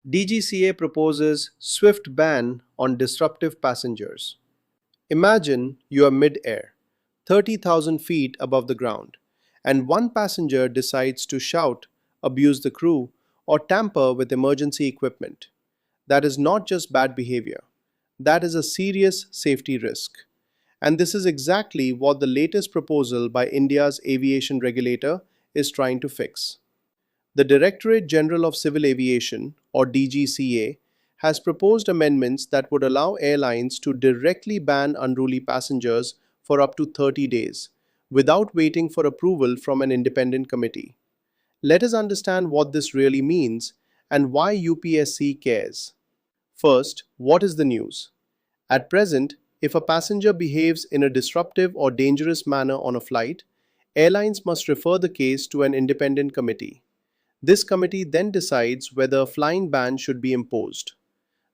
DGCA proposes swift ban on disruptive passengers. Imagine you are mid-air, 30,000 feet above the ground, and one passenger decides to shout, abuse the crew, or tamper with emergency equipment. That is not just bad behavior. That is a serious safety risk. And this is exactly what the latest proposal by India's aviation regulator is trying to fix. The Directorate General of Civil Aviation, or DGCA, has proposed amendments that would allow airlines to directly ban unruly passengers for up to 30 days, without waiting for approval from an independent committee. Let us understand what this really means and why UPSC cares. First, what is the news? At present, if a passenger behaves in a disruptive or dangerous manner on a flight, airlines must refer the case to an independent committee. This committee then decides whether a flying ban should be imposed.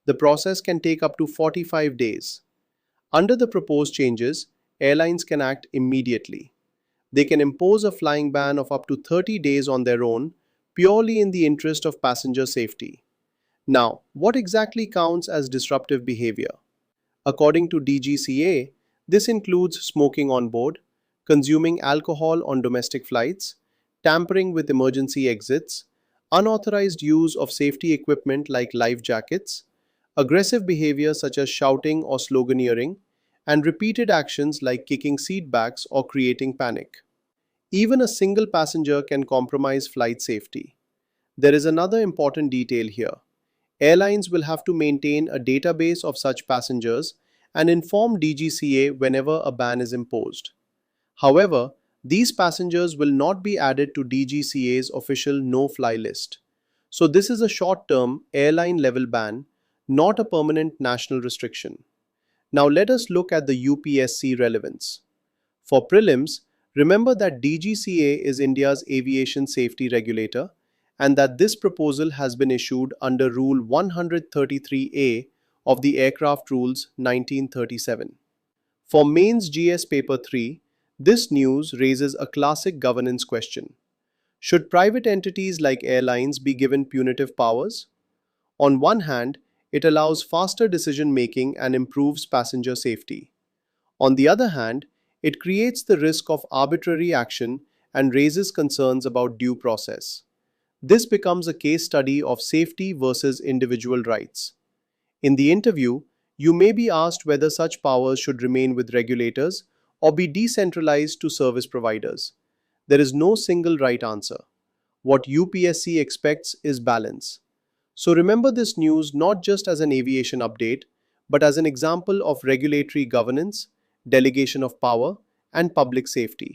The process can take up to 45 days. Under the proposed changes, airlines can act immediately. They can impose a flying ban of up to 30 days on their own, purely in the interest of passenger safety. Now, what exactly counts as disruptive behavior? According to DGCA, this includes smoking on board, consuming alcohol on domestic flights, tampering with emergency exits, unauthorized use of safety equipment like life jackets, aggressive behavior such as shouting or sloganeering, and repeated actions like kicking seat backs or creating panic. Even a single passenger can compromise flight safety. There is another important detail here. Airlines will have to maintain a database of such passengers and inform DGCA whenever a ban is imposed. However, these passengers will not be added to DGCA's official no-fly list. So this is a short-term, airline-level ban, not a permanent national restriction. Now let us look at the UPSC relevance. For prelims, remember that DGCA is India's aviation safety regulator and that this proposal has been issued under Rule 133A of the Aircraft Rules 1937. For Mains GS Paper 3, this news raises a classic governance question. Should private entities like airlines be given punitive powers? On one hand, it allows faster decision-making and improves passenger safety. On the other hand, it creates the risk of arbitrary action and raises concerns about due process. This becomes a case study of safety versus individual rights. In the interview, you may be asked whether such powers should remain with regulators or be decentralized to service providers. There is no single right answer. What UPSC expects is balance. So remember this news not just as an aviation update, but as an example of regulatory governance, delegation of power, and public safety.